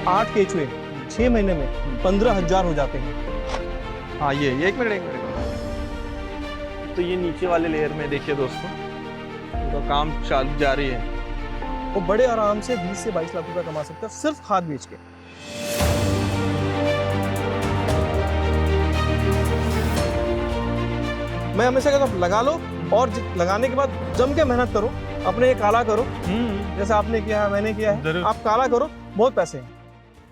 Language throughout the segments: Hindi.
8 केचुए 6 महीने में 15,000 हो जाते हैं। हाँ ये एक मिनट तो ये नीचे वाले लेयर में देखिए दोस्तों, तो काम चालू जारी है। वो बड़े आराम से 20 से 22 लाख रुपए कमा सकते हैं सिर्फ खाद बेच के। मैं हमेशा कहता हूँ लगा लो और लगाने के बाद जम के मेहनत करो, अपने ये काला करो जैसे आपने किया है, मैंने किया है, आप काला करो, बहुत पैसे हैं।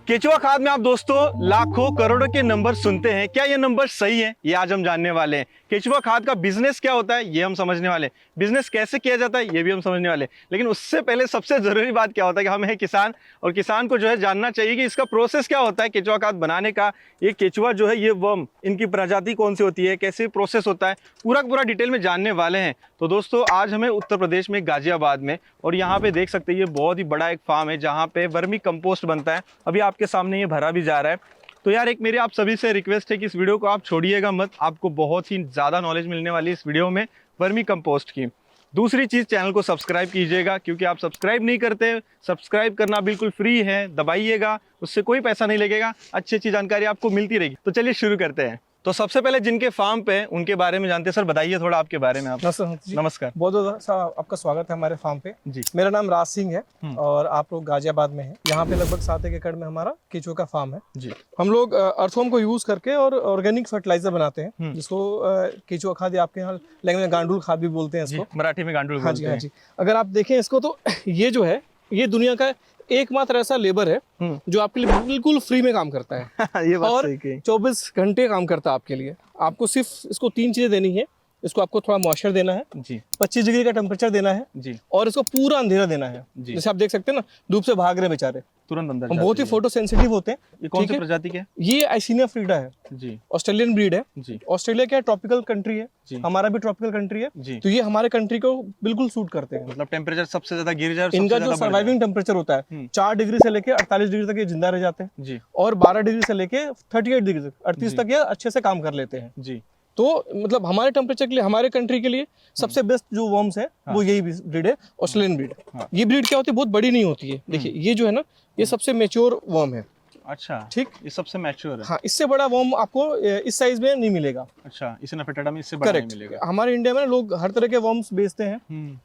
केचुआ खाद में आप दोस्तों लाखों करोड़ों के नंबर सुनते हैं, क्या ये नंबर सही है? ये आज हम जानने वाले हैं। केचुआ खाद का बिजनेस क्या होता है ये हम समझने वाले हैं, बिजनेस कैसे किया जाता है ये भी हम समझने वाले हैं। लेकिन उससे पहले सबसे जरूरी बात क्या होता है कि हम हैं किसान, और किसान को जो है जानना चाहिए कि इसका प्रोसेस क्या होता है केचुआ खाद बनाने का। ये केचुआ जो है, ये वर्म, इनकी प्रजाति कौन सी होती है, कैसे प्रोसेस होता है, पूरा डिटेल में जानने वाले हैं। तो दोस्तों आज हमें उत्तर प्रदेश में गाजियाबाद में, और यहाँ पे देख सकते हैं ये बहुत ही बड़ा एक फार्म है जहाँ पे वर्मी कंपोस्ट बनता है। अभी आपके सामने ये भरा भी जा रहा है। तो यार एक मेरी आप सभी से रिक्वेस्ट है कि इस वीडियो को आप छोड़िएगा मत, आपको बहुत ही ज़्यादा नॉलेज मिलने वाली है इस वीडियो में वर्मी कंपोस्ट की। दूसरी चीज़, चैनल को सब्सक्राइब कीजिएगा, क्योंकि आप सब्सक्राइब नहीं करते। सब्सक्राइब करना बिल्कुल फ्री है, दबाइएगा, उससे कोई पैसा नहीं लगेगा, अच्छी अच्छी जानकारी आपको मिलती रहेगी। तो चलिए शुरू करते हैं। तो सबसे पहले जिनके फार्म पे उनके बारे में जानते हैं। सर बताइए थोड़ा आपके बारे में। आप नमस्कार, बहुत बहुत आपका स्वागत है हमारे फार्म पे जी। मेरा नाम राज सिंह है और आप लोग गाजियाबाद में हैं। यहाँ पे लगभग 7 एकड़ में हमारा केचुआ का फार्म है जी। हम लोग अर्थवॉर्म को यूज करके और ऑर्गेनिक फर्टिलाइजर बनाते हैं, जिसको केचुआ खाद या आपके यहाँ लैंग्वेज में गांडुल खाद भी बोलते हैं इसको, मराठी में गांडुल बोलते हैं। हाँ जी। अगर आप देखें इसको तो ये जो है, ये दुनिया का एकमात्र ऐसा लेबर है जो आपके लिए बिल्कुल फ्री में काम करता है ये बात और सही कही। 24 घंटे काम करता है आपके लिए। आपको सिर्फ इसको 3 चीजें देनी है। इसको आपको थोड़ा मॉइस्चर देना है जी, 25 डिग्री का टेम्परेचर देना है जी, और इसको पूरा अंधेरा देना है जी। जैसे आप देख सकते हैं ना, धूप से भाग रहे हैं बेचारे, तुरंत अंदर हम बहुत ही फोटो सेंसिटिव होते हैं। ये कौन सी प्रजाति के? ये आइसिनिया फ्रीडा है जी, ऑस्ट्रेलियन ब्रीड है जी। ऑस्ट्रेलिया क्या ट्रॉपिकल कंट्री है जी, हमारा भी ट्रॉपिकल कंट्री है जी। तो ये हमारे कंट्री को बिल्कुल सूट करते हैं। मतलब टेम्परेचर सबसे ज्यादा गिर जाए, इनका जो सर्वाइविंग टेम्परेचर होता है 4 डिग्री से लेके 48 डिग्री तक ये जिंदा रह जाते हैं जी, और 12 डिग्री से लेके 38 डिग्री तक 38 तक ये अच्छे से काम कर लेते हैं जी। तो मतलब हमारे टेम्परेचर के लिए, हमारे कंट्री के लिए सबसे बेस्ट जो वर्म्स है वो यही ब्रीड है, ऑस्ट्रेलियन ब्रीड। ये ब्रीड क्या होती है, बहुत बड़ी नहीं होती है। देखिए ये जो है ना, ये सबसे मैच्योर वर्म है। अच्छा, ठीक, ये सबसे मैच्योर है। हाँ, इससे बड़ा वर्म आपको इस साइज में नहीं मिलेगा। अच्छा, इस नेफेटाडा में इससे बड़ा नहीं मिलेगा। हमारे इंडिया में लोग हर तरह के वर्म्स बेचते हैं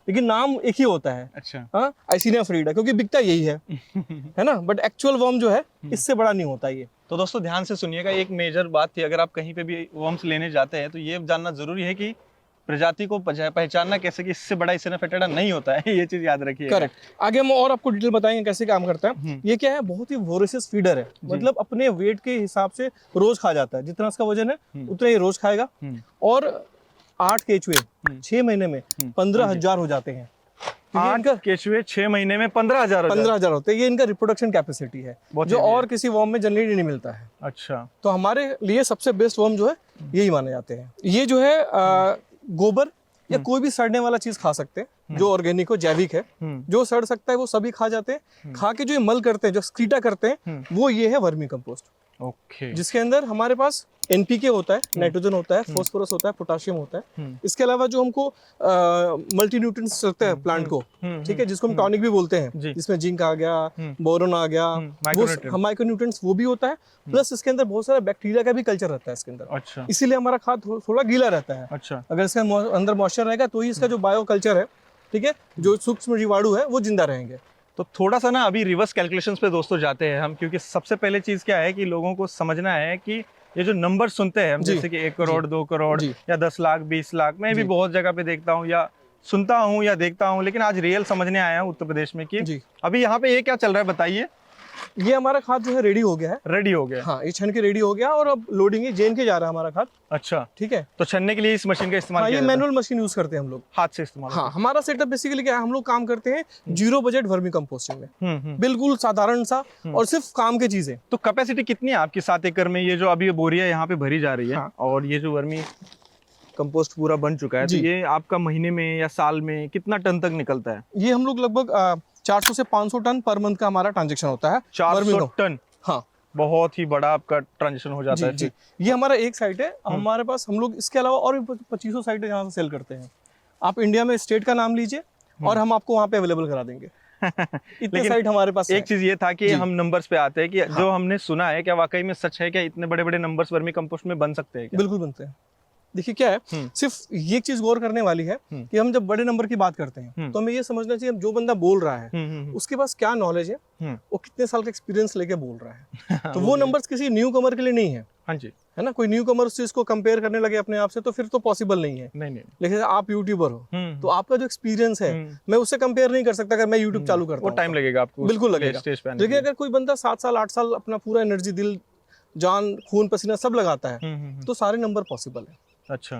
लेकिन नाम एक ही होता है। अच्छा, हाँ, आइसिनिया फ्रीडा, क्योंकि बिकता यही है ना, बट एक्चुअल वर्म जो है इससे बड़ा नहीं होता ये। तो दोस्तों ध्यान से सुनिएगा, एक मेजर बात थी, अगर आप कहीं पे भी वर्म्स लेने जाते हैं तो ये जानना जरूरी है कि प्रजाति को पहचानना कैसे, कि इससे बड़ा इससे फेटेडा नहीं होता है। ये चीज याद रखिए। करेक्ट। आगे हम और आपको डिटेल बताएंगे कैसे काम करता है। ये क्या है, बहुत ही वोरेसियस फीडर है, मतलब अपने वेट के हिसाब से रोज खा जाता है। जितना उसका वजन है उतना ही रोज खाएगा। और 8 केचुए 6 महीने में 15,000 हो जाते हैं। 8 केचुए 6 महीने में 15,000 होते हैं। ये इनका रिप्रोडक्शन कैपेसिटी है जो और किसी वर्म में जनरली नहीं मिलता है। अच्छा, तो हमारे लिए सबसे बेस्ट वर्म जो है यही माने जाते हैं। ये जो है गोबर या कोई भी सड़ने वाला चीज खा सकते हैं जो ऑर्गेनिक हो, जैविक है। जो सड़ सकता है वो सभी खा जाते हैं। खा के जो ये मल करते हैं, जो एक्सक्रीटा करते हैं, वो ये है वर्मी कंपोस्ट। ओके, जिसके अंदर हमारे पास एनपीके होता है, नाइट्रोजन होता है, फास्फोरस होता है, पोटाशियम होता है। इसके अलावा जो हमको मल्टी न्यूट्रिएंट्स लगते हैं प्लांट को, ठीक है, जिसको हम टॉनिक भी बोलते हैं, जिसमें जिंक आ गया, बोरोन आ गया, वो माइक्रोन्यूट्रिएंट्स वो भी होता है। प्लस इसके अंदर बहुत सारा बैक्टीरिया का भी कल्चर रहता है इसके अंदर। अच्छा, इसीलिए हमारा खाद थोड़ा गीला रहता है। अच्छा, अगर इसके अंदर मॉइस्चर रहेगा तो ही इसका जो बायो कल्चर है, ठीक है, जो सूक्ष्म जीवाणु है वो जिंदा रहेंगे। तो थोड़ा सा ना अभी रिवर्स कैलकुलेशंस पे दोस्तों जाते हैं हम, क्योंकि सबसे पहले चीज क्या है कि लोगों को समझना है कि ये जो नंबर सुनते हैं हम, जैसे कि 1 करोड़ 2 करोड़ या 10 लाख 20 लाख, मैं भी बहुत जगह पे देखता हूँ या सुनता हूँ या देखता हूँ, लेकिन आज रियल समझने आया हूँ उत्तर प्रदेश में कि अभी यहाँ पे ये क्या चल रहा है बताइए। ये हमारा खाद जो है रेडी हो गया है। रेडी हो गया, हाँ, ये छन के रेडी हो गया और अब लोडिंग है, जेन के जा रहा है हमारा खाद। अच्छा, ठीक है। तो छन्ने के लिए इस मशीन का इस्तेमाल किया ये मैनुअल मशीन यूज करते हैं हम लोग, हाथ से इस्तेमाल। हाँ, हमारा सेटअप बेसिकली क्या है, हम लोग काम करते हैं जीरो बजट वर्मी कंपोस्टिंग में, बिल्कुल साधारण सा और सिर्फ काम की चीजें। तो कैपेसिटी कितनी है आपकी 7 एकड़ में? ये जो अभी बोरिया यहाँ पे भरी जा रही है और ये जो वर्मी कंपोस्ट पूरा बन चुका है, तो ये आपका महीने में या साल में कितना टन तक निकलता है? ये हम लोग लगभग 400 से 500 टन पर मंथ का हमारा ट्रांजेक्शन होता है। 400 टन? हाँ, बहुत ही बड़ा आपका ट्रांजेक्शन हो जाता है। जी। ये हमारा एक साइट है। हमारे पास हम लोग इसके अलावा और भी 2500 साइट है जहाँ से सेल करते हैं। आप इंडिया में स्टेट का नाम लीजिए और हम आपको वहाँ पे अवेलेबल करा देंगे। इतने लेकिन साइट हमारे पास एक चीज ये था कि जी। हम नंबर्स पे आते हैं कि जो हमने सुना है क्या वाकई में सच है, क्या इतने बड़े बड़े नंबर्स वर्मी कंपोस्ट में बन सकते हैं क्या? बिल्कुल बनते हैं। देखिए क्या है, सिर्फ ये एक चीज गौर करने वाली है कि हम जब बड़े नंबर की बात करते हैं तो हमें ये समझना चाहिए जो बंदा बोल रहा है उसके पास क्या नॉलेज है, वो कितने साल का एक्सपीरियंस लेके बोल रहा है। तो वो नंबर्स किसी न्यू कमर के लिए नहीं है। हाँ जी, है ना, कोई न्यू कमर उस चीज को कंपेयर करने लगे अपने आप से तो फिर तो पॉसिबल नहीं है। नहीं लेकिन आप यूट्यूबर हो तो आपका जो एक्सपीरियंस है मैं उससे कंपेयर नहीं कर सकता अगर मैं यूट्यूब चालू करता वो हूं टाइम तो। लगेगा आपको बिल्कुल लगेगा। स्टेज पे आने के देखिए अगर कोई बंदा 7 साल 8 साल अपना पूरा एनर्जी, दिल, जान, खून पसीना सब लगाता है लिए। तो सारे नंबर पॉसिबल है। अच्छा,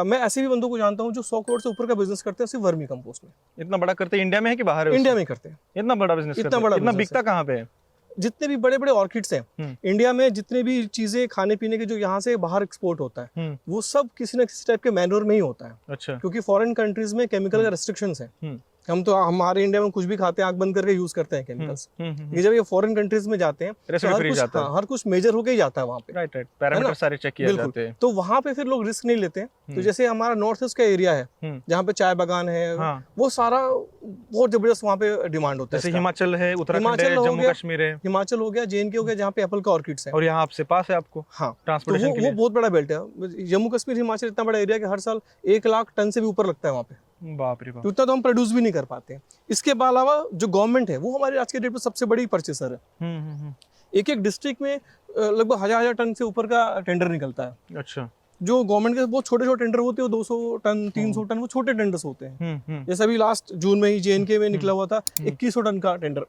मैं ऐसे भी बंदों को जानता हूँ जो 100 करोड़ से ऊपर का बिजनेस करते हैं सिर्फ वर्मी कंपोस्ट में। इतना बड़ा करते हैं इंडिया में है कि बाहर है? इंडिया में ही करते हैं। इतना बड़ा बिजनेस इतना करते हैं? बड़ा इतना business बिकता कहाँ पे है? जितने भी बड़े बड़े ऑर्किड्स हैं इंडिया में, जितने भी चीजें खाने पीने की जो यहाँ से बाहर एक्सपोर्ट होता है वो सब किसी न किसी टाइप के मैन्योर में ही होता है। अच्छा, क्योंकि फॉरेन कंट्रीज में केमिकल का रेस्ट्रिक्शंस है। हम तो हमारे इंडिया में कुछ भी खाते हैं आंख बंद करके यूज करते हैं केमिकल्स। ये जब ये फॉरेन कंट्रीज में जाते हैं तो हर कुछ, हर कुछ मेजर होके ही जाता है वहाँ पे। राइट राइट, पैरामीटर सारे चेक किए जाते हैं। तो वहाँ पे फिर लोग रिस्क नहीं लेते हैं। तो जैसे हमारा नॉर्थ ईस्ट का एरिया है जहाँ पे चाय बागान है, वो सारा बहुत जबरदस्त वहाँ पे डिमांड होता है। जैसे हिमाचल है, उत्तराखंड है, जम्मू कश्मीर है, हिमाचल हो गया, JNK हो गया, जहाँ पे एप्पल का ऑर्किड्स है। और यहाँ आपसे पास है आपको हाँ, ट्रांसपोर्टेशन के वो लिए। बहुत बड़ा बेल्ट है। जम्मू कश्मीर हिमाचल इतना बड़ा एरिया कि हर साल 1 लाख टन से भी ऊपर लगता है वहाँ पे। बाप रे बाप, तो उतना तो हम प्रोड्यूस भी नहीं कर पाते हैं। इसके अलावा जो गवर्नमेंट है वो हमारे आज के डेट में सबसे बड़ी परचेसर है। एक एक डिस्ट्रिक्ट में लगभग 1000 टन से ऊपर का टेंडर निकलता है। अच्छा, जो गवर्नमेंट के बहुत छोटे छोटे टेंडर होते हैं, 200 टन 300 टन, वो छोटे टेंडर्स होते हैं। जैसे अभी लास्ट जून में ही JNK में निकला हुआ था 2100 टन का टेंडर।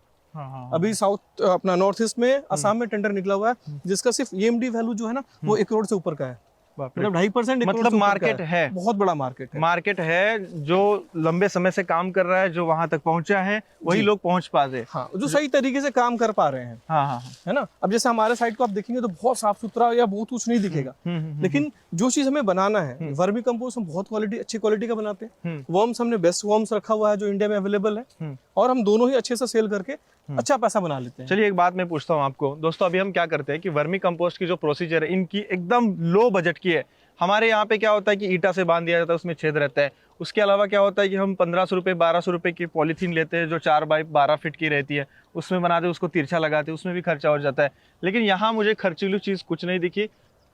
अभी साउथ अपना नॉर्थ ईस्ट में असम में टेंडर निकला हुआ है जिसका सिर्फ EMD वैल्यू जो है ना वो 1 करोड़ से ऊपर का है। मतलब 2.5%, मतलब मार्केट है, बहुत बड़ा मार्केट है। मार्केट है जो लंबे समय से काम कर रहा है, जो वहां तक पहुंचा है वही लोग पहुंच पाते हैं। हाँ, जो सही तरीके से काम कर पा रहे हैं। हाँ, है ना। अब जैसे हमारे साइड को आप देखेंगे तो बहुत साफ सुथरा या बहुत कुछ नहीं दिखेगा, लेकिन जो चीज हमें बनाना है, वर्मी कंपोस्ट हम बहुत अच्छी क्वालिटी का बनाते हैं। वर्म्स हमने बेस्ट वर्म्स रखा हुआ है जो इंडिया में अवेलेबल है, और हम दोनों ही अच्छे से सेल करके अच्छा पैसा बना लेते हैं। चलिए एक बात मैं पूछता हूँ आपको दोस्तों, अभी हम क्या करते हैं कि वर्मी कंपोस्ट की जो प्रोसीजर है इनकी एकदम लो बजट की है। हमारे यहाँ पे क्या होता है कि ईटा से बांध दिया जाता है, उसमें छेद रहता है। उसके अलावा क्या होता है कि हम 1500 रुपये 1200 रुपये की पॉलीथीन लेते हैं जो 4 बाई 12 फीट की रहती है, उसमें बनाते, उसको तिरछा लगाते, उसमें भी खर्चा हो जाता है। लेकिन यहाँ मुझे खर्चीलू चीज़ कुछ नहीं दिखी,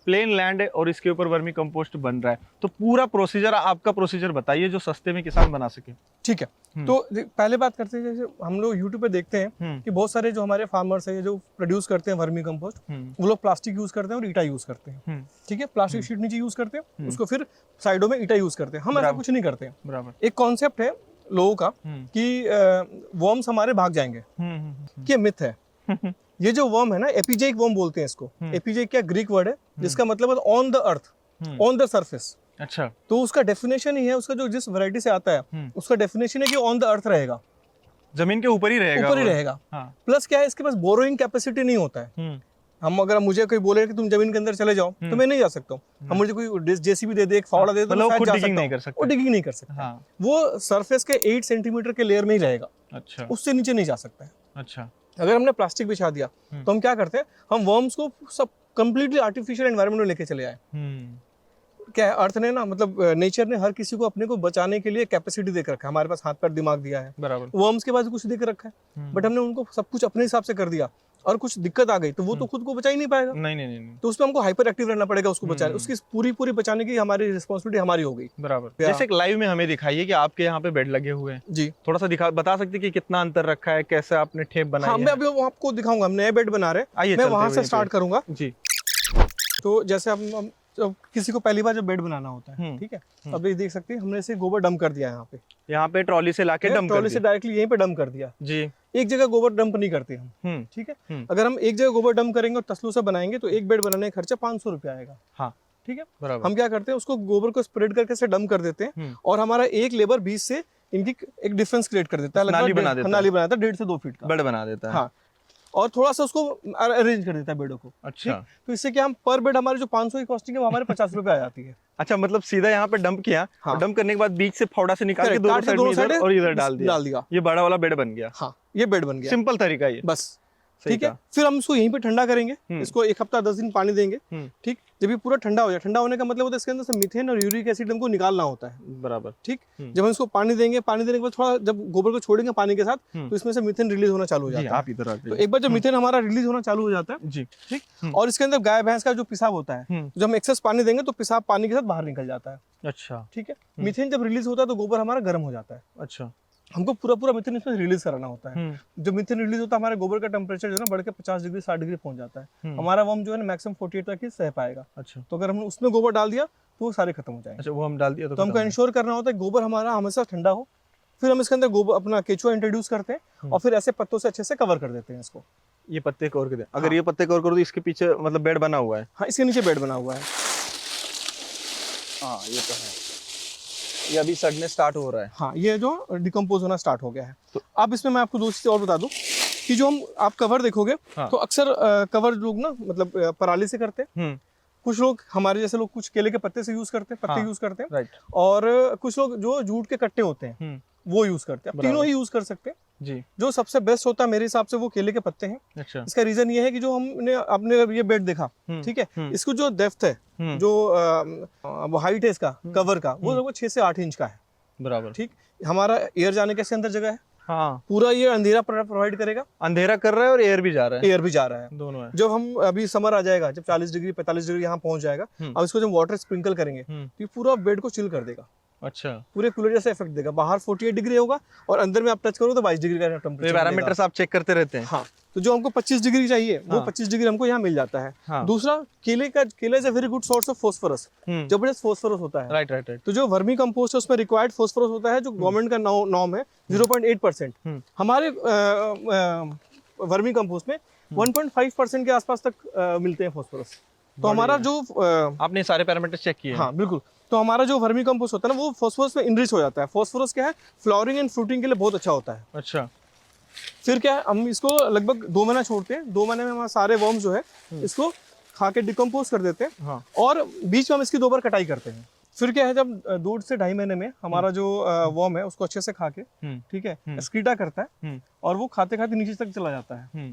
प्लेन लैंड है और इसके ऊपर वर्मी कंपोस्ट बन रहा है। तो पूरा प्रोसीजर, आपका प्रोसीजर बताइए जो सस्ते में किसान बना सके। ठीक है, तो पहले बात करते हैं, जैसे हम लोग यूट्यूब पे देखते हैं कि बहुत सारे जो हमारे फार्मर्स है जो प्रोड्यूस करते हैं वर्मी कंपोस्ट, वो लोग प्लास्टिक यूज करते हैं और ईटा यूज करते हैं। ठीक है, प्लास्टिक शीट नीचे यूज करते हैं, उसको फिर साइडों में ईटा यूज करते हैं। हम ऐसा कुछ नहीं करते हैं। बराबर, एक कॉन्सेप्ट है लोगों का कि वर्म्स हमारे भाग जाएंगे, ये मिथ है। ये जो वर्म है ना, एपिजेइक वर्म बोलते हैं इसको। एपिजेइक क्या ग्रीक वर्ड है जिसका मतलब है on the earth, on the surface. अच्छा, तो उसका डेफिनेशन ही है, उसका जो जिस वैरायटी से आता है उसका डेफिनेशन है कि ऑन द अर्थ रहेगा, जमीन के ऊपर ही रहेगा, ऊपर ही रहेगा। हाँ। प्लस क्या है, इसके पास बोरोइंग कैपेसिटी नहीं होता है। हम अगर मुझे कोई बोले कि तुम जमीन के अंदर चले जाओ तो मैं नहीं जा सकता हूँ। हम मुझे कोई JCB दे दे, एक फावड़ा दे दे, मतलब तो खुद जा डिगिंग सकता नहीं कर सकता, वो डिगिंग नहीं कर सकता। हाँ। वो सरफेस के 8 सेंटीमीटर के लेयर में ही रहेगा। अच्छा, उससे नीचे नहीं जा सकता है। अच्छा, अगर हमने प्लास्टिक बिछा दिया तो हम क्या करते हैं, हम वर्म्स को सब कंप्लीटली आर्टिफिशियल एनवायरनमेंट में लेके चले आए। क्या है, अर्थ ने ना, मतलब नेचर ने हर किसी को अपने को बचाने के लिए कैपेसिटी देकर रखा है। हमारे पास हाथ पैर दिमाग दिया है, बराबर, वर्म्स के पास कुछ देकर रखा है, बट हमने उनको सब कुछ अपने हिसाब से कर दिया और कुछ दिक्कत आ गई तो वो तो खुद को बचा ही नहीं पाएगा। नहीं, तो उसमें हमको हाइपर एक्टिव रहना पड़ेगा उसको बचाने, उसकी पूरी बचाने की हमारी रिस्पॉन्सिबिलिटी हमारी हो गई। बराबर। जैसे एक लाइव में हमें दिखाइए कि आपके यहाँ पे बेड लगे हुए हैं जी, थोड़ा सा बता सकते कि कितना अंतर रखा है, कैसे आपने ठेप बनाई है? मैं अभी आपको दिखाऊंगा, हम नए बेड बना रहे हैं, मैं वहां से स्टार्ट करूंगा जी। तो जैसे हम जब किसी को पहली बार जब बेड बनाना होता है, ठीक है, अब ये देख सकते हैं हमने इसे गोबर डंप कर दिया है यहाँ पे ट्रॉली से लाके डंप कर दिया, ट्रॉली से डायरेक्टली यहीं पे डंप कर दिया जी। एक जगह गोबर डंप नहीं करते हम, ठीक है। अगर हम एक जगह गोबर डंप करेंगे और तसलू से बनाएंगे तो एक बेड बनाने का खर्चा 500 रुपया आएगा। हाँ, ठीक है, बराबर। हम क्या करते हैं, उसको गोबर को स्प्रेड करके से डंप कर देते हैं और हमारा एक लेबर बीच से इनकी एक डिफरेंस क्रिएट कर देता है, नाली बनाता है 1.5 से 2 फीट का बेड बना देता है। हाँ, और थोड़ा सा उसको अरेंज कर देता है बेडों को। अच्छा, तो इससे क्या, हम पर बेड हमारे जो 500 की कॉस्टिंग है वो हमारे 50 रुपए आ जाती है। अच्छा, मतलब सीधा यहाँ पे डंप किया, हाँ। डंप करने के बाद बीच से फावड़ा से निकाल के दोनों साइड और इधर डाल दिया, ये बड़ा वाला बेड बन गया। हाँ, ये बेड बन गया, सिंपल तरीका ये बस। ठीक है। फिर हम इसको यहीं पे ठंडा करेंगे, इसको 1 हफ्ता 10 दिन पानी देंगे। ठीक, जब ये पूरा ठंडा हो जाए, ठंडा होने का मतलब होता है इसके अंदर से मीथेन और यूरिक एसिड हमको निकालना होता है। बराबर। ठीक, जब हम इसको पानी देंगे, पानी देने के बाद थोड़ा जब गोबर को छोड़ेंगे पानी के साथ, तो इसमें से मीथेन रिलीज होना चालू हो जाता है। आप इधर आ तो एक बार जब मीथेन हमारा रिलीज होना चालू हो जाता है जी, ठीक, और इसके अंदर गाय भैंस का जो पेशाब होता है, जब हम एक्सेस पानी देंगे तो पेशाब पानी के साथ बाहर निकल जाता है। अच्छा, ठीक है। मीथेन जब रिलीज होता है तो गोबर हमारा गर्म हो जाता है। अच्छा, हमको पूरा पूरा मीथेन इसमें रिलीज कराना होता है। जब मीथेन रिलीज होता है, हमारे गोबर का टेम्परेचर जो है ना बढ़ के 50 डिग्री 60 डिग्री पहुंच जाता है। हमारा वर्म जो है ना मैक्सिमम 48 तक ही सह पाएगा। अच्छा, तो अगर हमने उसमें गोबर डाल दिया तो वो सारे खत्म हो जाएंगे। अच्छा, वो हम डाल दिया तो हमको इंश्योर करना होता है गोबर हमारा हमेशा ठंडा हो। फिर हम इसके अंदर गोबर अपना केचुआ इंट्रोड्यूस करते हैं और फिर ऐसे पत्तों से अच्छे से कवर कर देते हैं इसको। ये पत्ते कवर कर दे। अगर ये पत्ते कवर कर दो, इसके पीछे मतलब बेड बना हुआ है। हाँ, इसके नीचे बेड बना हुआ है। हाँ, ये तो है। ये अभी सड़ने स्टार्ट हो रहा है। हाँ, ये जो डिकम्पोज होना स्टार्ट हो गया है। तो अब इसमें मैं आपको दो चीज़ें और बता दूं कि जो हम आप कवर देखोगे तो अक्सर कवर लोग ना मतलब पराली से करते हैं। कुछ लोग हमारे जैसे लोग कुछ केले के पत्ते से यूज करते हैं, पत्ते यूज करते हैं। राइट। और कुछ लोग जो जूट के कट्टे होते हैं वो यूज करते हैं। तीनों ही यूज कर सकते हैं जी। जो सबसे बेस्ट होता है मेरे हिसाब से वो केले के पत्ते हैं। अच्छा। इसका रीजन ये है कि जो हमने आपने ये बेड देखा, ठीक है, इसको जो डेप्थ है, जो हाइट है इसका कवर का, वो लगभग 6 से 8 इंच का है। बराबर। ठीक, हमारा एयर जाने के अंदर जगह है। हाँ, पूरा ये अंधेरा प्रोवाइड करेगा। अंधेरा कर रहा है और एयर भी जा रहा है। एयर भी जा रहा है, दोनों है। जब हम अभी समर आ जाएगा, जब 40 डिग्री 45 डिग्री यहाँ पहुंच जाएगा, अब इसको जब वाटर स्प्रिंकल करेंगे तो ये पूरा बेड को चिल कर देगा। अच्छा, पूरे कूलर जैसा इफेक्ट देगा। बाहर 48 डिग्री होगा और अंदर में आप टच करो तो 22 डिग्री का टेम्परेचर। पैरामीटर्स आप चेक करते रहते हैं। हाँ, तो जो हमको 25 डिग्री चाहिए वो 25 डिग्री हमको यहाँ मिल जाता है। हाँ। दूसरा, केला is a very good source of phosphorus. जबरदस्त फास्फोरस होता है। Right right right. तो जो वर्मी कंपोस्ट है उसमें रिक्वायर्ड फास्फोरस होता है, जो गवर्नमेंट का नॉर्म है 0.8%। हमारे वर्मी कंपोस्ट में 1.5% के आसपास तक मिलते हैं फास्फोरस। तो हमारा जो आपने सारे पैरामीटर्स चेक किए? हाँ बिल्कुल। तो हमारा जो वर्मी कंपोस्ट होता है ना वो फास्फोरस में इनरिच हो जाता है। फास्फोरस क्या है, फ्लावरिंग एंड फ्रूटिंग के लिए बहुत अच्छा होता है। अच्छा। फिर क्या है, हम इसको लगभग 2 महीना छोड़ते हैं। 2 महीने में हमारे सारे वर्म जो है इसको खा के डिकम्पोज कर देते हैं। हाँ। और बीच में हम इसकी 2 बार कटाई करते हैं। फिर क्या है, जब 2 से 2.5 महीने में हमारा जो वर्म है उसको अच्छे से खा के, ठीक है, एक्सक्रीटा करता है और वो खाते खाते नीचे तक चला जाता है।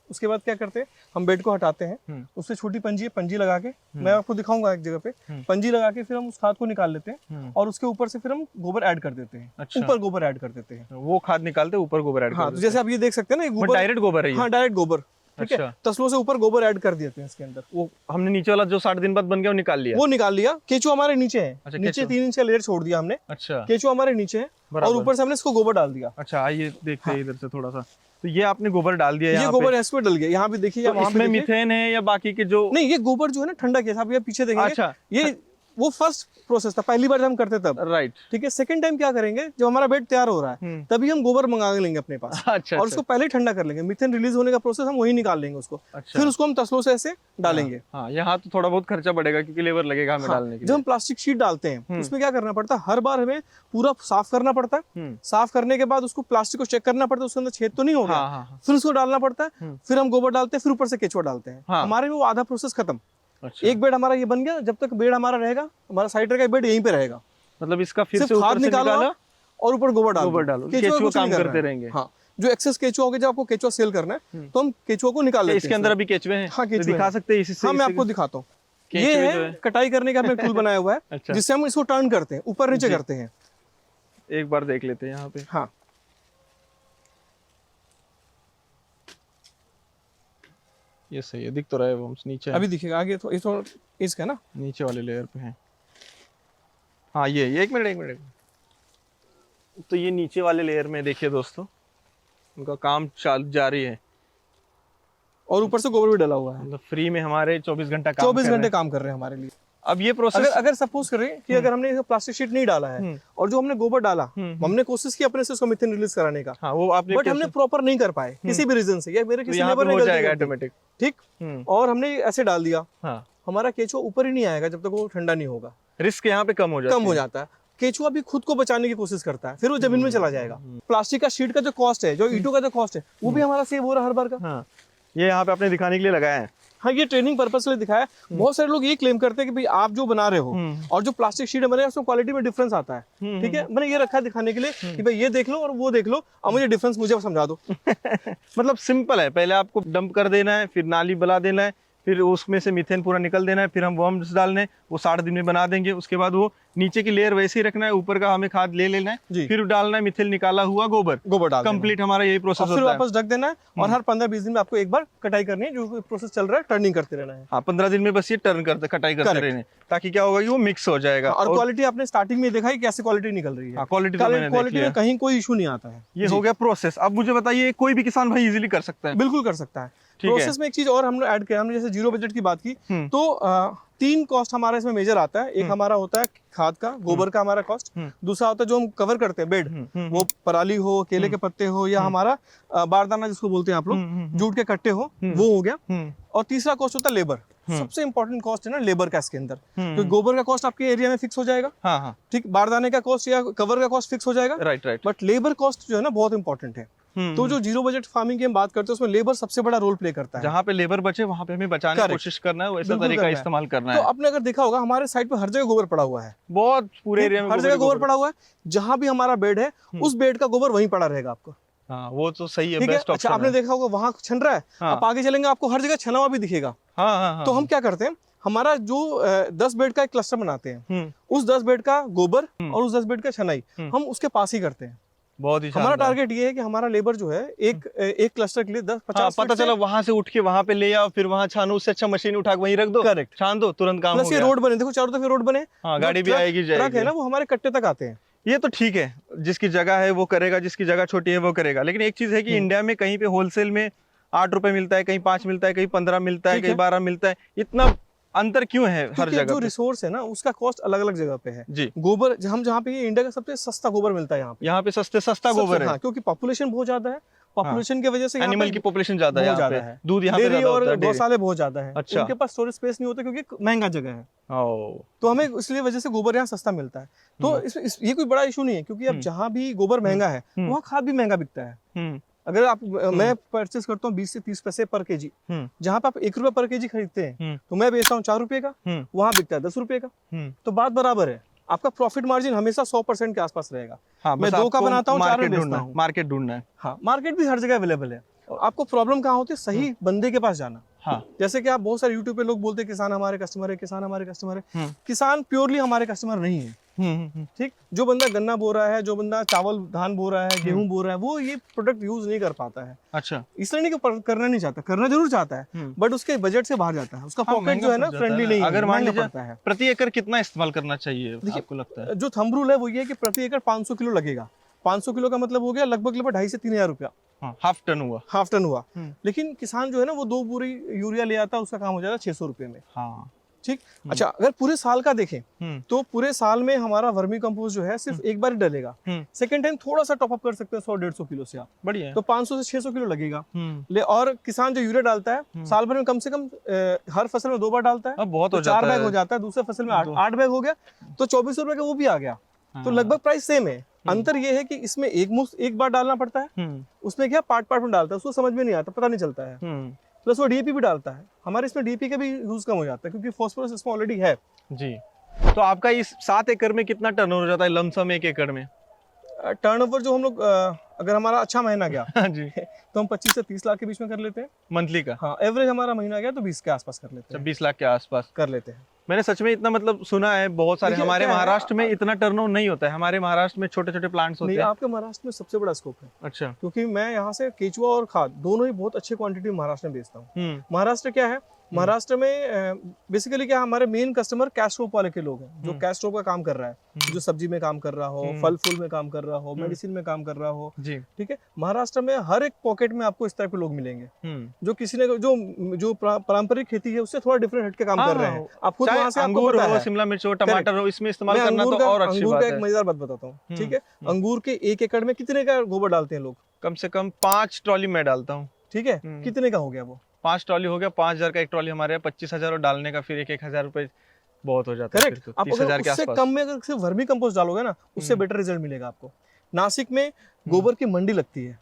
उसके बाद क्या करते हैं, हम बेड को हटाते हैं, उससे छोटी पंजी लगा के, मैं आपको दिखाऊंगा एक जगह पे, पंजी लगा के फिर हम उस खाद को निकाल लेते हैं और उसके ऊपर से फिर हम गोबर ऐड कर देते हैं। अच्छा। ऊपर गोबर ऐड कर देते हैं। वो खाद निकालते हैं, ऊपर गोबर ऐड हाँ, तो जैसे आप ये देख सकते हैं ना, गोबर डायरेक्ट गोबर है ये। हाँ, डायरेक्ट गोबर। ठीक है, तसलों से ऊपर गोबर ऐड कर देते हैं इसके अंदर। वो हमने नीचे वाला जो 60 दिन बाद बन गया वो निकाल लिया। वो निकाल लिया। केचुआ हमारे नीचे है। अच्छा, नीचे 3 इंच का लेयर छोड़ दिया हमने। अच्छा। केचुआ हमारे नीचे है और ऊपर से हमने इसको गोबर डाल दिया। अच्छा, आइए देखते हैं इधर से थोड़ा सा। तो ये आपने गोबर डाल दिया, ये गोबर इस पे डल गया। यहाँ पे देखिए, तो इसमें मीथेन है या बाकी के जो नहीं, ये गोबर जो है ना ठंडा किया। आप ये पीछे देखेंगे। अच्छा। ये वो फर्स्ट प्रोसेस था, पहली बार जब हम करते तब। राइट। ठीक है। सेकंड टाइम क्या करेंगे, जब हमारा बेड तैयार हो रहा है तभी हम गोबर मंगा लेंगे अपने पास। अच्छा। और उसको पहले ठंडा कर लेंगे। मीथेन रिलीज होने का प्रोसेस हम वही निकाल लेंगे उसको। अच्छा। फिर उसको हम तसलों से ऐसे डालेंगे। हाँ, यहाँ तो थोड़ा बहुत खर्चा बढ़ेगा क्योंकि लेबर लगेगा हमें डालने के लिए। जब हम प्लास्टिक शीट डालते हैं उसमें क्या करना पड़ता है, हर बार हमें पूरा साफ करना पड़ता है। साफ करने के बाद उसको प्लास्टिक को चेक करना पड़ता है, उसके अंदर छेद तो नहीं होगा। फिर उसको डालना पड़ता है। फिर हम गोबर डालते हैं, फिर ऊपर से केचुआ डालते हैं। हमारे में वो आधा प्रोसेस खत्म। अच्छा। एक बेड हमारा ये बन गया। जब तक बेड हमारा रहेगा, हमारा साइड का बेड यहीं पे रहेगा। मतलब इसका फिर से खाद ऊपर से निकालो और ऊपर गोबर डालो, केचुआ काम करते रहेंगे। हाँ, जो एक्सेस केचुआ होगा, जब आपको केचुआ सेल करना है तो हम केचुआ को निकाल लेते हैं। इसके अंदर अभी केचुए हैं? हाँ, केचुए दिखा सकते हैं इसी से? हाँ, मैं आपको दिखाता हूँ। ये है कटाई करने का हमने टूल बनाया हुआ है। अच्छा। जिससे हम इसको टर्न करते हैं, ऊपर नीचे करते हैं। एक बार देख लेते हैं यहाँ पे। हाँ, ये सही है, दिख तो रहा है वो नीचे। अभी दिखेगा आगे तो इसका ना नीचे वाले लेयर पे है। हाँ, ये एक मिनट। तो ये नीचे वाले लेयर में देखिए दोस्तों, उनका काम जारी है और ऊपर से गोबर भी डला हुआ है। मतलब फ्री में हमारे 24 घंटा काम 24 घंटे काम कर रहे हैं हमारे लिए। अब ये प्रोसेस अगर सपोज करें कि अगर हमने प्लास्टिक शीट नहीं डाला है और जो हमने गोबर डाला, हमने कोशिश की अपने से उसको मीथेन रिलीज कराने का। हाँ, वो आपने बट हमने प्रॉपर नहीं कर पाए किसी भी रीजन से, या मेरे किसी लेबर ने हो गलती जाएगा कर दी। ऑटोमेटिक। ठीक। और हमने ऐसे डाल दिया। हाँ, हमारा केचुआ ऊपर ही नहीं आएगा जब तक वो ठंडा नहीं होगा। रिस्क यहाँ पे कम हो जाता है। केचुआ भी खुद को बचाने की कोशिश करता है, फिर वो जमीन में चला जाएगा। प्लास्टिक का शीट का जो कॉस्ट है, जो ईंटों का जो कॉस्ट है, वो भी हमारा सेव हो रहा है हर बार का। हाँ, ये यहाँ पे आपने दिखाने के लिए लगाया है हाँ, ये ट्रेनिंग पर्पस के लिए दिखाया है। बहुत सारे लोग ये क्लेम करते हैं कि भाई आप जो बना रहे हो और जो प्लास्टिक शीट बने उसमें क्वालिटी में डिफरेंस आता है। ठीक है, मैंने ये रखा है दिखाने के लिए कि भाई ये देख लो और वो देख लो, अब मुझे डिफरेंस मुझे समझा दो। मतलब सिंपल है, पहले आपको डंप कर देना है, फिर नाली बना देना है, फिर उसमें से मीथेन पूरा निकल देना है, फिर हम वर्म्स डालने हैं, वो 60 दिन में बना देंगे। उसके बाद वो नीचे की लेयर वैसे ही रखना है, ऊपर का हमें खाद ले लेना है, फिर डालना है मिथेन निकाला हुआ गोबर डाल कंप्लीट हमारा यही प्रोसेस फिर होता है। वापस ढक देना है और हर 15-20 दिन में आपको एक बार कटाई करनी है, जो प्रोसेस चल रहा है टर्निंग करते रहना है। हाँ, 15 दिन में बस ये टर्न करते कटाई करते रहने, ताकि क्या होगा कि वो मिक्स हो जाएगा। और क्वालिटी आपने स्टार्टिंग में देखा है कैसे क्वालिटी निकल रही है। क्वालिटी में कहीं कोई इशू नहीं आता है। ये हो गया प्रोसेस। अब मुझे बताइए, कोई भी किसान भाई इजीली कर सकता है? बिल्कुल कर सकता है। प्रोसेस में एक चीज और हमने ऐड किया, हमने जैसे जीरो बजट की बात की तो 3 कॉस्ट हमारा इसमें मेजर आता है। एक हमारा होता है खाद का, गोबर का हमारा कॉस्ट। दूसरा होता है जो हम कवर करते हैं बेड, वो पराली हो, केले के पत्ते हो, या हमारा बारदाना जिसको बोलते हैं आप लोग, जूट के कट्टे हो, वो हो गया। और तीसरा कॉस्ट होता है लेबर। सबसे इंपॉर्टेंट कॉस्ट है ना लेबर का इसके अंदर, क्योंकि गोबर का कॉस्ट आपके एरिया में फिक्स हो जाएगा। हाँ। ठीक, बारदाने का कॉस्ट या कवर का कॉस्ट फिक्स हो जाएगा। राइट। बट लेबर कॉस्ट जो है ना बहुत इंपॉर्टेंट है। तो जो जीरो बजट फार्मिंग की हम बात करते हैं उसमें लेबर सबसे बड़ा रोल प्ले करता है। जहाँ पे लेबर बचे वहाँ पे हमें बचाने की कोशिश करना है, वैसा तरीका इस्तेमाल करना है। तो आपने अगर देखा होगा हमारे साइड पे हर जगह गोबर पड़ा हुआ है, बहुत पूरे एरिया में हर जगह गोबर पड़ा हुआ है। जहाँ भी हमारा बेड है उस बेड का गोबर वहीं पड़ा रहेगा आपको। हाँ, वो तो सही है, ठीक है। बेस्ट ऑप्शन अच्छा, आपने देखा होगा वहां छन रहा है, आप आगे चलेंगे आपको हर जगह छना हुआ भी दिखेगा। हाँ। तो हम क्या करते हैं, हमारा जो 10 बेड का एक क्लस्टर बनाते हैं, उस 10 बेड का गोबर और उस 10 बेड का छनाई हम उसके पास ही करते हैं। बहुत ही हमारा टारगेट ये है कि हमारा लेबर जो है एक क्लस्टर के लिए 10-50 पता चला वहां से उठ के वहां पे ले आओ, फिर वहां छानो, उससे अच्छा मशीन उठा के वहीं रख दो, करेक्ट, छान दो, तुरंत काम हो गया। ये रोड बने, देखो चारों तरफ रोड बने, गाड़ी भी आएगी जाएगी। ट्रक है ना वो हमारे कट्टे तक आते हैं। ये तो ठीक है, जिसकी जगह है वो करेगा, जिसकी जगह छोटी है वो करेगा। लेकिन एक चीज है कि इंडिया में कहीं पे होलसेल में 8 रुपए मिलता है, कहीं 5 मिलता है, कहीं 15 मिलता है, कहीं 12 मिलता है। इतना अंतर क्यों है हर जगह? जो रिसोर्स है ना उसका कॉस्ट अलग अलग जगह पे है जी। गोबर हम जहाँ पे, इंडिया का सबसे सस्ता गोबर मिलता है यहाँ पे सस्ता गोबर है। हाँ, क्योंकि पॉपुलेशन बहुत ज्यादा है। पॉपुलेशन की वजह से एनिमल की पॉपुलेशन ज्यादा है यहाँ पे, दूध यहाँ पे ज्यादा होता है, गौशाले बहुत ज्यादा है। अच्छा। उनके पास स्टोरेज स्पेस नहीं होता क्योंकि महंगा जगह है। तो हमें इसलिए वजह से गोबर यहाँ सस्ता मिलता है। तो ये कोई बड़ा इशू नहीं है, क्योंकि अब जहाँ भी गोबर महंगा है वहाँ खाद भी महंगा बिकता है। अगर आप मैं परचेस करता हूँ 20 से 30 पैसे पर केजी, जहाँ पे आप 1 रुपए पर केजी खरीदते हैं तो मैं बेचता हूँ 4 रुपए का, वहाँ बिकता है 10 रुपए का। तो बात बराबर है, आपका प्रॉफिट मार्जिन हमेशा 100% के आसपास रहेगा। हाँ, मैं 2 का बनाता हूँ, 4 में बेचता हूँ। मार्केट ढूंढना है। हाँ, मार्केट भी हर जगह अवेलेबल है। आपको प्रॉब्लम कहाँ होती है, सही बंदे के पास जाना। हाँ। जैसे कि आप बहुत सारे यूट्यूब पे लोग बोलते हैं किसान हमारे कस्टमर है, किसान हमारे कस्टमर है। किसान प्योरली हमारे कस्टमर नहीं है। ठीक, जो बंदा गन्ना बो रहा है, जो बंदा चावल धान बो रहा है, गेहूं बो रहा है, वो ये प्रोडक्ट यूज नहीं कर पाता है। अच्छा, इसलिए नहीं कि करना नहीं चाहता, करना जरूर चाहता है, बट उसके बजट से बाहर जाता है, उसका पॉकेट जो है ना फ्रेंडली नहीं है। अगर मान लीजिए पड़ता है, प्रति एकड़ कितना इस्तेमाल करना चाहिए आपको लगता है? जो थंब रूल है वो ये है कि प्रति एकड़ 500 किलो लगेगा। 500 किलो का मतलब हो गया लगभग 2,500 से 3,000 रुपया। हाफ टन हुआ। हाफ टन हुआ। लेकिन किसान जो है ना वो 2 बोरी यूरिया ले आता है, उसका काम हो जाता है 600 रुपए में। हाँ। ठीक। अच्छा, अगर पूरे साल का देखें तो पूरे साल में हमारा वर्मी कंपोस्ट जो है सिर्फ एक बार ही डलेगा। सेकंड टाइम थोड़ा सा टॉप अप कर सकते हैं 100-150 किलो से आप, बढ़िया है। तो 500 से 600 किलो लगेगा। और किसान जो यूरिया डालता है साल भर में कम से कम हर फसल में 2 बार डालता है, अब बहुत तो हो जाता 4 बैग हो जाता है, दूसरे फसल में 8 बैग हो गया, तो 2400 रुपए का वो भी आ गया। तो लगभग प्राइस सेम है। अंतर ये है कि इसमें एक बार डालना पड़ता है, उसमें क्या पार्ट में डालता है, उसको समझ में नहीं आता, पता नहीं चलता है। प्लस वो डीएपी भी डालता है। हमारे इसमें डीएपी का भी यूज कम हो जाता है क्योंकि फास्फोरस इसमें ऑलरेडी है। जी। तो आपका इस 7 एकड़ में कितना टर्नओवर हो जाता है लमसम 1 एकड़ में? टर्नओवर जो हम लोग अगर हमारा अच्छा महीना गया जी, तो हम 25 से 30 लाख के बीच में कर लेते हैं मंथली का। हाँ, एवरेज हमारा महीना गया तो 20 के आसपास कर लेते हैं, 20 लाख के आसपास कर लेते हैं। मैंने सच में इतना मतलब सुना है, बहुत सारे हमारे महाराष्ट्र में इतना टर्नओवर नहीं होता है। हमारे महाराष्ट्र में छोटे छोटे प्लांट्स होते हैं। आपके महाराष्ट्र में सबसे बड़ा स्कोप है। अच्छा। क्योंकि मैं यहाँ से केचुआ और खाद दोनों ही बहुत अच्छे क्वांटिटी महाराष्ट्र में बेचता हूँ। महाराष्ट्र क्या है, महाराष्ट्र में बेसिकली क्या हमारे मेन कस्टमर कैश क्रॉप वाले के लोग हैं, जो कैश क्रॉप का काम कर रहा है, जो सब्जी में काम कर रहा हो, फल फूल में काम कर रहा हो, मेडिसिन में काम कर रहा हो। जी। ठीक है, महाराष्ट्र में हर एक पॉकेट में आपको इस तरह के लोग मिलेंगे जो किसी ने जो पारंपरिक खेती है उससे थोड़ा डिफरेंट हट के काम कर रहे हैं। आपको वहां से अंगूर हो, शिमला मिर्च हो, टमाटर हो, इसमें इस्तेमाल करना तो और अच्छी बात है। अंगूर का एक मजेदार बात बताता हूँ। ठीक है, अंगूर के 1 एकड़ में कितने का गोबर डालते हैं लोग? कम से कम 5 ट्रॉली मैं डालता हूँ। ठीक है, कितने का हो गया वो? 5 ट्रॉली हो गया, 5,000 का एक ट्रॉली हमारे 25,000 और डालने का फिर 1,000 रुपए बहुत हो जाता है। करेक्ट। आप अगर उससे कम में अगर सिर्फ वर्मी कंपोस्ट डालोगे ना, उससे बेटर रिजल्ट मिलेगा आपको। नासिक में गोबर की मंडी लगती है।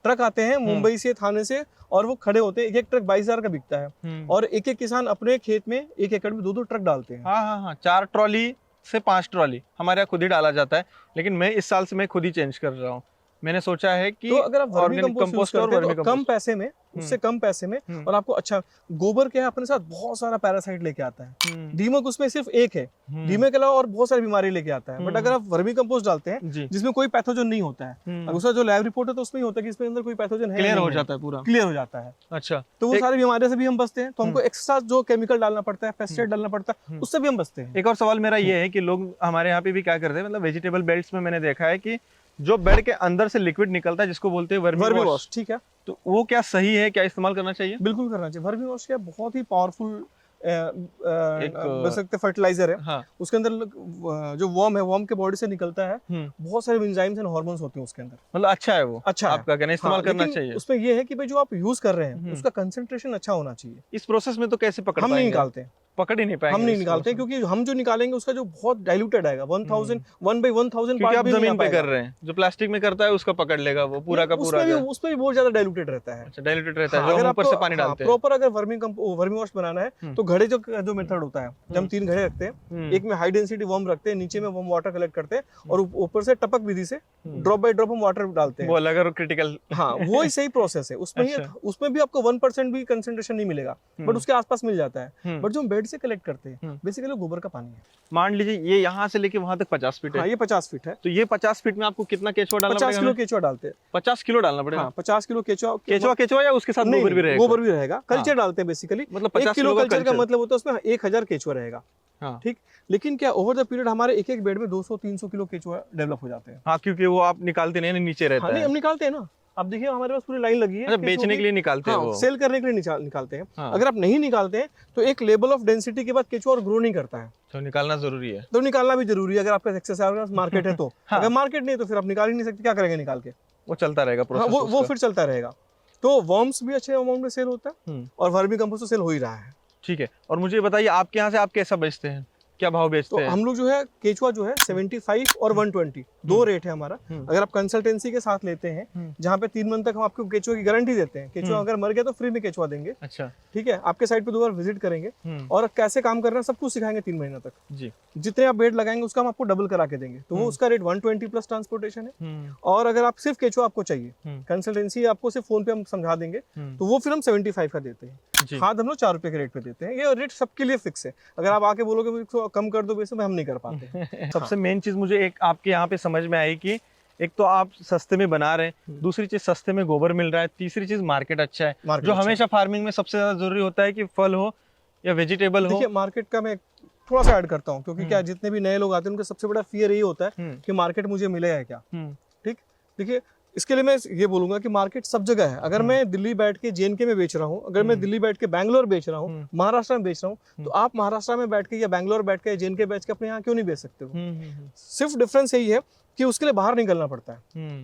ट्रक आते हैं मुंबई से, थाने से, और वो खड़े होते हैं। एक एक ट्रक 22,000 का बिकता है, और एक एक किसान अपने खेत में 1 एकड़ में 2-2 ट्रक डालते हैं। हाँ हाँ हाँ, 4 ट्रॉली से 5 ट्रॉली हमारे यहाँ खुद ही डाला जाता है, लेकिन मैं इस साल से मैं खुद ही चेंज कर रहा हूँ। मैंने सोचा है कि तो अगर आप vermi organic compost use compost और करते हैं वर्मी तो कम कंपोस्ट। पैसे में, उससे कम पैसे में, और आपको अच्छा गोबर क्या है अपने साथ बहुत सारा पैरासाइट लेके आता है। दीमक उसमें सिर्फ एक है, दीमक के अलावा और बहुत सारी बीमारी लेके आता है। बट अगर आप वर्मी कंपोस्ट डालते हैं जिसमें कोई पैथोजन नहीं होता है, अब उसका जो लैब रिपोर्ट है तो उसमें ही होता है कि इसमें अंदर कोई पैथोजन है, क्लियर हो जाता है, पूरा क्लियर हो जाता है। अच्छा, तो वो सारी बीमारियों से भी हम बचते हैं। तो हमको एक्स्ट्रा जो केमिकल डालना पड़ता है, पेस्टिसाइड डालना पड़ता है, उससे भी हम बचते हैं। एक और सवाल मेरा ये है कि लोग हमारे यहाँ पे भी क्या करते हैं, मतलब वेजिटेबल बेल्ट्स में मैंने देखा है कि जो बेड के अंदर से लिक्विड निकलता है जिसको बोलते हैं वर्मी वॉश, ठीक है, तो वो क्या सही है, क्या इस्तेमाल करना चाहिए? बिल्कुल करना चाहिए। वर्मी वॉश क्या बहुत ही पावरफुल एक बोल सकते फर्टिलाइजर है। हाँ, उसके अंदर जो वर्म है, वर्म के बॉडी से निकलता है, बहुत सारे एंजाइम्स एंड हार्मोन्स होते हैं उसके अंदर। मतलब अच्छा है वो, अच्छा है। आपका कहना इस्तेमाल करना चाहिए। उसमें ये है कि भाई जो आप यूज कर रहे हैं उसका कंसंट्रेशन अच्छा होना चाहिए। इस प्रोसेस में तो कैसे पकड़ हम नहीं पाएंगे? निकालते, पकड़ ही नहीं पाएंगे, हम नहीं निकालते, क्योंकि हम जो निकालेंगे उसका जो बहुत डाइल्यूटेड आएगा, 1,000 1/1000 क्योंकि आप जमीन पे कर रहे हैं, जो प्लास्टिक में करता है उसका पकड़ लेगा वो पूरा का पूरा। उसमें भी बहुत ज्यादा डाइल्यूटेड रहता है। अच्छा, डाइल्यूटेड रहता है, जो हम ऊपर से पानी डालते हैं। प्रॉपर अगर वर्मी वॉश बनाना है तो घड़े जो मेथड होता है, जब हम 3 घड़े रखते हैं, एक में हाई डेंसिटी वर्म रखते हैं, नीचे में वर्म वाटर कलेक्ट करते हैं, और ऊपर से टपक विधि से ड्रॉप बाय ड्रॉप हम वाटर डालते हैं। वो अलग और क्रिटिकल। हाँ, वो ही सही प्रोसेस है। उसमें भी आपको 1% भी कंसंट्रेशन नहीं मिलेगा, बट उसके आसपास मिल जाता है। बट जो हम बेड से कलेक्ट करते हैं बेसिकली गोबर का पानी है। मान लीजिए ये यहाँ से लेके वहां तक 50 फीट है। हाँ, ये 50 फीट है। तो ये 50 फीट में आपको कितना केचुआ डालना पड़ेगा? 50 किलो केचुआ डालते हैं। 50 किलो डालना पड़ेगा? हाँ, 50 किलो केचुआ या उसके साथ गोबर भी रहेगा? गोबर भी रहेगा। कल्चर डालते हैं बेसिकली। मतलब 1 किलो कल्चर का मतलब होता है उसमें 1000 केचुआ रहेगा। हाँ। ठीक, लेकिन क्या ओवर द पीरियड हमारे एक एक बेड में 200-300 किलो केचुआ डेवलप हो जाते हैं। हाँ, क्योंकि वो आप निकालते नहीं, नीचे रहता है। नहीं, हम निकालते हैं ना। अब देखिए हमारे पास पूरी लाइन लगी है। अच्छा, बेचने के लिए निकालते हैं वो? सेल करने के लिए निकालते हैं। हाँ। अगर आप नहीं निकालते हैं तो एक लेवल ऑफ डेंसिटी के बाद केचुआ और ग्रो नहीं करता है, तो निकालना जरूरी है। तो निकालना भी जरूरी है। अगर आपके एक्सेस मार्केट है तो। अगर मार्केट नहीं तो फिर आप निकाल ही नहीं सकते, क्या करेंगे निकाल के? वो चलता रहेगा प्रोसेस। वो फिर चलता रहेगा। तो वर्म्स भी अच्छे अमाउंट में सेल होता है, और वर्मी कंपोस्ट सेल हो ही रहा है। ठीक है, और मुझे बताइए आपके यहाँ से आप कैसा बेचते हैं, क्या भाव बेचते तो हैं? हम लोग जो है केचुआ जो है 75 और 120 दो रेट है हमारा। अगर आप कंसल्टेंसी के साथ लेते हैं, जहाँ पे 3 मंथ तक हम आपको केचुआ की गारंटी देते हैं, केचुआ अगर मर गया तो फ्री में केचुआ देंगे। अच्छा, ठीक है, आपके साइट पे 2 बार विजिट करेंगे और कैसे काम करना है सब कुछ सिखाएंगे 3 महीने तक जी। जितने आप बेड लगाएंगे उसका हम आपको डबल करा के देंगे। तो वो उसका रेट 120 प्लस ट्रांसपोर्टेशन है। और अगर आप सिर्फ केचुआ आपको चाहिए, कंसल्टेंसी आपको सिर्फ फोन पे हम समझा देंगे, तो वो फिर हम 75 का देते हैं। खाद हम लोग 4 रुपए के रेट पे देते हैं। ये रेट सबके लिए फिक्स है। अगर आप आके बोलोगे कम कर दो वैसे, हम नहीं कर पाते। सबसे मेन चीज मुझे एक आपके यहाँ पे समझ में आई कि एक तो आप सस्ते में बना रहे हैं, दूसरी चीज सस्ते में गोबर मिल रहा है, तीसरी चीज मार्केट अच्छा है। जो हमेशा फार्मिंग में सबसे ज्यादा जरूरी होता है कि फल हो या वेजिटेबल हो। देखिए मार्केट का मैं थोड़ा सा ऐड करता हूँ, क्योंकि क्या जितने भी नए लोग आते हैं उनका सबसे बड़ा फियर यही होता है कि मार्केट मुझे मिलेगा क्या। ठीक, देखिए इसके लिए मैं ये बोलूंगा कि मार्केट सब जगह है। अगर मैं दिल्ली बैठ के JNK में बेच रहा हूँ, अगर मैं दिल्ली बैठ के बैंगलोर बेच रहा हूँ, महाराष्ट्र में बेच रहा हूँ, तो आप महाराष्ट्र में बैठ के या बैंगलोर बैठ के JNK बेच के अपने यहाँ क्यों नहीं बेच सकते हो? सिर्फ डिफरेंस यही है कि उसके लिए बाहर निकलना पड़ता है।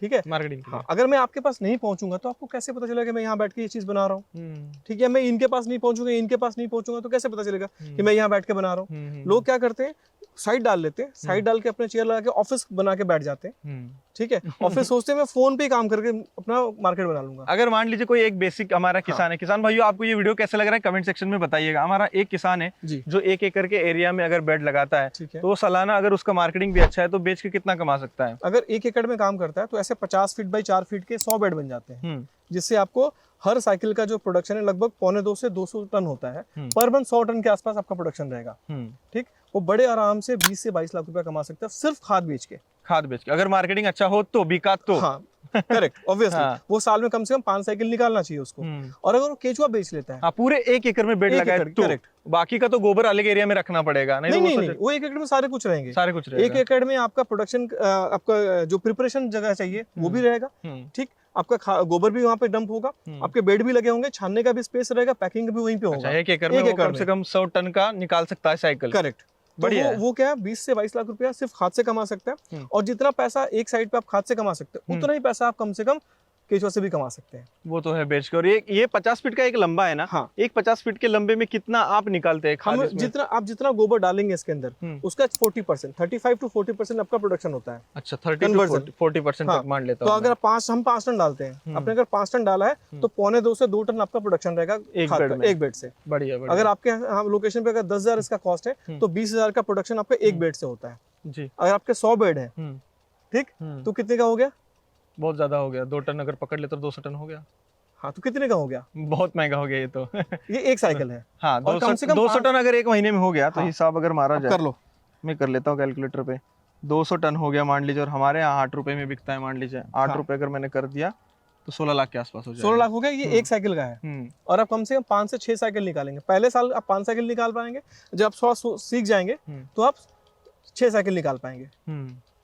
ठीक है, मार्केटिंग। हाँ, अगर मैं आपके पास नहीं पहुंचूंगा तो आपको कैसे पता चलेगा कि मैं यहाँ बैठ के ये चीज बना रहा हूँ? ठीक है, मैं इनके पास नहीं पहुंचूंगा, इनके पास नहीं पहुंचूंगा तो कैसे पता चलेगा कि मैं यहाँ बैठ के बना रहा हूँ? लोग क्या करते हैं, साइड डाल लेते हैं, साइड डाल के अपने चेयर लगा के ऑफिस बना के बैठ जाते हैं। ठीक है, ऑफिस सोचते हैं मैं फोन पे ही काम करके अपना मार्केट बना लूंगा। अगर मान लीजिए कोई एक बेसिक हमारा किसान है, किसान भाइयों आपको ये वीडियो कैसा लग रहा है कमेंट सेक्शन में बताइएगा। हमारा एक किसान है जो 1 एकड़ के एरिया में अगर बेड लगाता है, तो सालाना अगर उसका मार्केटिंग भी अच्छा है तो बेच के कितना कमा सकता है? अगर 1 एकड़ में काम करता है तो ऐसे 50 फीट बाई 4 फीट के 100 बेड बन जाते हैं, जिससे आपको हर साइकिल का जो प्रोडक्शन है लगभग 1.25 से 200 टन होता है। पर मंथ 100 टन के आसपास आपका प्रोडक्शन रहेगा। ठीक, वो बड़े आराम से 20 से 22 लाख रुपया कमा सकता है सिर्फ खाद बेच के। अगर मार्केटिंग अच्छा हो तो बिका तो। हाँ, करेक्ट, ऑब्वियसली वो साल में कम से कम 5 साइकिल निकालना चाहिए उसको। और अगर वो केचुआ बेच लेता है, पूरे 1 एकड़ में बेड लगाए तो करेक्ट, बाकी का तो गोबर अलग एरिया में रखना पड़ेगा। नहीं, वो 1 एकड़ में सारे कुछ रहेंगे। 1 एकड़ में आपका प्रोडक्शन, आपका जो प्रिपरेशन जगह चाहिए वो भी रहेगा। ठीक, आपका गोबर भी वहाँ पे डंप होगा, आपके बेड भी लगे होंगे, छानने का भी स्पेस रहेगा, पैकिंग भी वहीं पे होगा। 1 एकड़ में कम से कम 100 टन का निकाल सकता है साइकिल। करेक्ट, बढ़िया। वो क्या है, 20 से 22 लाख रुपया सिर्फ खाद से कमा सकता है। और जितना पैसा एक साइड पे आप खाद से कमा सकते हैं, उतना ही पैसा आप कम से कम केचुआ से भी कमा सकते हैं। वो तो है बेच के। और ये 50 फीट का एक लंबा है ना? हाँ। एक 50 फीट के लंबे में कितना आप निकालते हैं खाद हम इसमें? जितना गोबर डालेंगे इसके अंदर उसका 40%, 35 to 40% आपका प्रोडक्शन होता है। अच्छा, 30 to 40% तक मान लेता तो हूं अगर हम 5 टन डालते हैं, आपने अगर 5 टन डाला है तो 1.25 से 2 टन आपका प्रोडक्शन रहेगा एक बेड से। बढ़िया बढ़िया। अगर आपके लोकेशन पे अगर 10,000 इसका कॉस्ट है तो 20,000 का प्रोडक्शन आपका एक बेड से होता है जी। अगर आपके 100 बेड है, ठीक, तो कितने का हो गया? बहुत ज्यादा हो गया। 2 टन अगर पकड़ ले तो 200 टन हो गया। हाँ, तो कितने का हो गया? बहुत महंगा हो गया ये तो। ये एक साइकिल है। हाँ, और कम से कम 200 टन अगर एक महीने में हो गया तो हिसाब अगर मारा जाए, कर लो, मैं कर लेता हूँ कैलकुलेटर पे। 200 टन हो गया मान लीजिए, और हमारे यहाँ 8 रुपए में बिकता है मान लीजिए। 8 रुपए अगर मैंने कर दिया तो 16 लाख के आसपास हो जाएगा। 16 लाख हो गया। ये एक साइकिल का है। और आप कम से कम 5 से 6 साइकिल निकालेंगे। पहले साल आप 5 साइकिल निकाल पाएंगे, जब आप 100 सीख जाएंगे तो आप 6 साइकिल निकाल पाएंगे।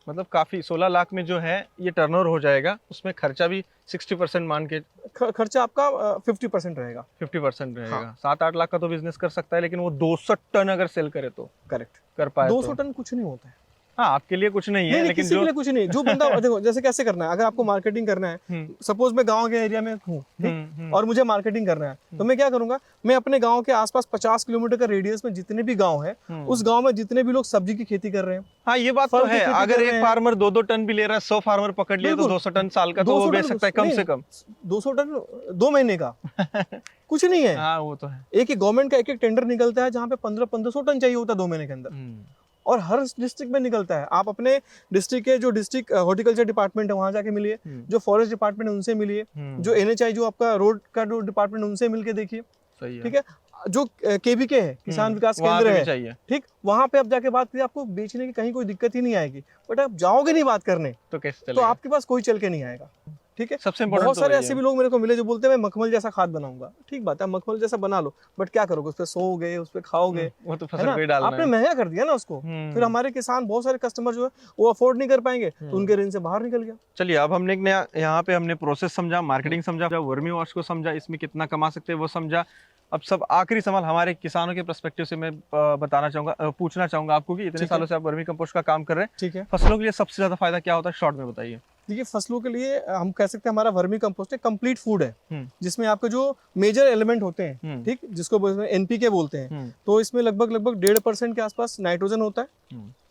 मतलब काफी 16 लाख में जो है ये टर्नओवर हो जाएगा। उसमें खर्चा भी 60% मान के, खर्चा आपका 50% रहेगा। 50% रहेगा। 7-8 लाख का तो बिजनेस कर सकता है, लेकिन वो 200 टन अगर सेल करे तो करेक्ट कर पाए। 200 टन कुछ नहीं होता है। हाँ, आपके लिए कुछ नहीं है, लेकिन किसी के लिए कुछ नहीं। जो बंदा देखो, जैसे कैसे करना है, अगर आपको मार्केटिंग करना है, सपोज मैं गांव के एरिया में हूँ, ठीक, और मुझे मार्केटिंग करना है, तो मैं क्या करूंगा, मैं अपने गांव के आसपास 50 किलोमीटर का रेडियस में जितने भी गांव है, उस गांव में जितने भी लोग सब्जी की खेती कर रहे हैं। हाँ, ये बात तो है। अगर एक फार्मर 2-2 टन भी ले रहा है, 100 फार्मर पकड़ लिया तो 200 टन साल का तो वो बेच सकता है कम से कम। 200 टन 2 महीने का कुछ नहीं है। हाँ, वो तो है। एक गवर्नमेंट का एक टेंडर निकलता है जहाँ पे 1500 टन चाहिए होता है 2 महीने के अंदर, और हर डिस्ट्रिक्ट में निकलता है। आप अपने डिस्ट्रिक्ट के जो डिस्ट्रिक्ट हॉर्टिकल्चर डिपार्टमेंट है वहां जाके मिलिए, जो फॉरेस्ट डिपार्टमेंट है उनसे मिलिए, जो NHI जो आपका रोड का जो डिपार्टमेंट उनसे मिलके देखिए, ठीक है, जो KVK है, किसान विकास केंद्र है, ठीक, वहां पे आप जाके बात करिए, आपको बेचने की कहीं कोई दिक्कत ही नहीं आएगी। बट आप जाओगे नहीं बात करने तो कैसे चलेगा? तो आपके पास कोई चल के नहीं आएगा। ठीक है, सबसे बहुत सारे ऐसे भी लोग मेरे को मिले जो बोलते हैं मैं मखमल जैसा खाद बनाऊंगा। ठीक बात है, मखमल जैसा बना लो, बट क्या करोगे? उस पे सोओगे, उस पे खाओगे, वो तो फसल पे डालना है। आपने महंगा कर दिया ना उसको। फिर हमारे किसान, बहुत सारे कस्टमर जो है वो अफोर्ड नहीं कर पाएंगे, तो उनके रेंज से बाहर निकल गया। चलिए, अब हमने एक नया यहाँ पे हमने प्रोसेस समझा, मार्केटिंग समझा, वर्मी वॉश को समझा, इसमें कितना कमा सकते हैं वो समझा। अब सब आखिरी सवाल हमारे किसानों के पर्सपेक्टिव से मैं बताना चाहूंगा, पूछना चाहूंगा आपको कि इतने सालों से आप वर्मी कंपोस्ट का काम कर रहे हैं, ठीक है, फसलों के लिए सबसे ज्यादा फायदा क्या होता है, शॉर्ट में बताइए। देखिए, फसलों के लिए हम कह सकते हैं हमारा वर्मी कंपोस्ट एक कंप्लीट फूड है, जिसमें आपके जो मेजर एलिमेंट होते हैं, ठीक, जिसको NPK बोलते हैं, तो इसमें लगभग 1.5% के आसपास नाइट्रोजन होता है,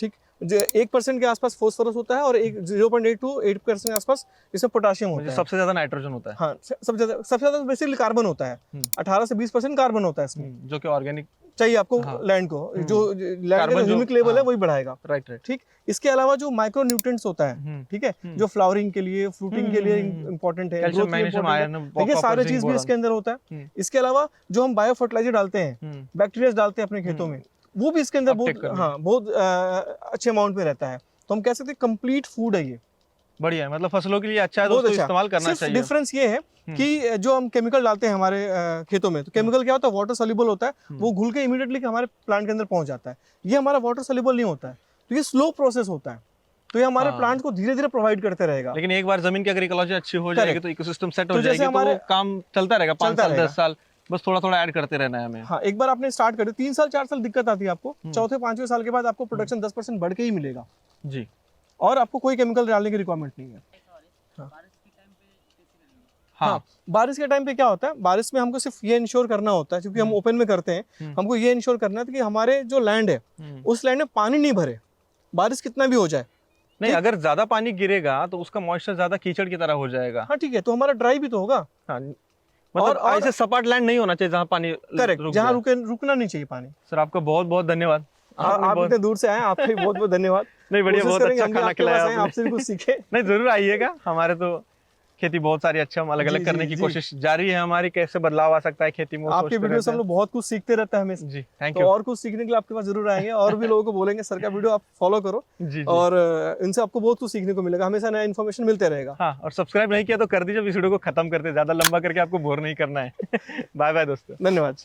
ठीक, 1% के आसपास फास्फोरस होता है, और 0.8 to 8% के आसपास इसमें पोटाशियम होता है। सबसे ज्यादा नाइट्रोजन होता है। हाँ, सबसे ज्यादा बेसिकली कार्बन होता है। 18 से 20% कार्बन होता है इसमें, जो कि ऑर्गेनिक चाहिए आपको। लैंड को, जो लैंड का ह्यूमिक लेवल है वही बढ़ाएगा। राइट, ठीक। इसके अलावा जो माइक्रो न्यूट्रिएंट्स होता है, ठीक है, जो फ्लावरिंग के लिए, फ्रूटिंग के लिए इंपॉर्टेंट है, ग्रोथ के लिए इंपॉर्टेंट है, देखिए सारे चीज भी इसके अंदर होता है। इसके अलावा जो हम बायो फर्टिलाइजर डालते हैं, बैक्टीरिया डालते हैं अपने खेतों में, वो भी इसके अंदर बहुत अच्छे अमाउंट में रहता है। तो हम कह सकते हैं कंप्लीट फूड है ये। बढ़िया है, मतलब फसलों के लिए अच्छा है, दोस्तों इस्तेमाल करना चाहिए। डिफरेंस ये है कि जो हम केमिकल डालते हैं हमारे खेतों में, तो केमिकल क्या होता है, वाटर सोल्यूबल होता है, वो घुल के इमीडिएटली हमारे प्लांट के अंदर पहुंच जाता है। ये हमारा वाटर सोल्यूबल नहीं होता है, तो ये स्लो प्रोसेस होता है, तो ये हमारे प्लांट को धीरे धीरे प्रोवाइड करते रहेगा। लेकिन एक बार जमीन की अगर इकोलॉजी अच्छी हो जाएगी तो इकोसिस्टम सेट हो जाएगी, तो वो काम चलता रहेगा 5 साल 10 साल, बस थोड़ा थोड़ा ऐड करते रहना है हमें। हाँ, एक बार आपने स्टार्ट कर दिया, 3 साल 4 साल दिक्कत आती है आपको, चौथे 5वें साल के बाद आपको प्रोडक्शन 10% बढ़ के ही मिलेगा जी, और आपको कोई केमिकल डालने की रिक्वायरमेंट नहीं है। हाँ, बारिश के टाइम पे क्या होता है, बारिश में हमको सिर्फ ये इंश्योर करना होता है, क्योंकि हम ओपन में करते हैं, हमको ये इंश्योर करना है कि हमारे जो लैंड है उस लैंड में पानी नहीं भरे, बारिश कितना भी हो जाए। नहीं, अगर ज्यादा पानी गिरेगा तो उसका मॉइस्चर ज्यादा कीचड़ की तरह हो जाएगा। हाँ, ठीक है, तो हमारा ड्राई भी तो होगा। हाँ, मतलब ऐसे सपाट लैंड नहीं होना चाहिए जहाँ पानी, करेक्ट, जहाँ रुकना नहीं चाहिए पानी। सर, आपका बहुत बहुत धन्यवाद, आप इतने दूर से आए, आपका बहुत बहुत धन्यवाद। नहीं, बढ़िया, बहुत अच्छा खाना खिलाया आपसे भी कुछ सीखे। नहीं, जरूर आइएगा, हमारे तो खेती बहुत सारी अच्छा हम अलग अलग करने की कोशिश जारी है हमारी, कैसे बदलाव आ सकता है खेती में। आपके वीडियो से हम लोग बहुत कुछ सीखते रहते हैं हमें जी, थैंक यू। और कुछ सीखने के लिए आपके पास जरूर आएंगे, और भी लोगों को बोलेंगे सर का वीडियो आप फॉलो करो जी, और इनसे आपको बहुत कुछ सीखने को मिलेगा, हमेशा नया इन्फॉर्मेशन मिलते रहेगा। हाँ, और सब्सक्राइब नहीं किया तो कर दीजिए, इस वीडियो को खत्म करते, ज्यादा लंबा करके आपको बोर नहीं करना है। बाय बाय दोस्तों, धन्यवाद।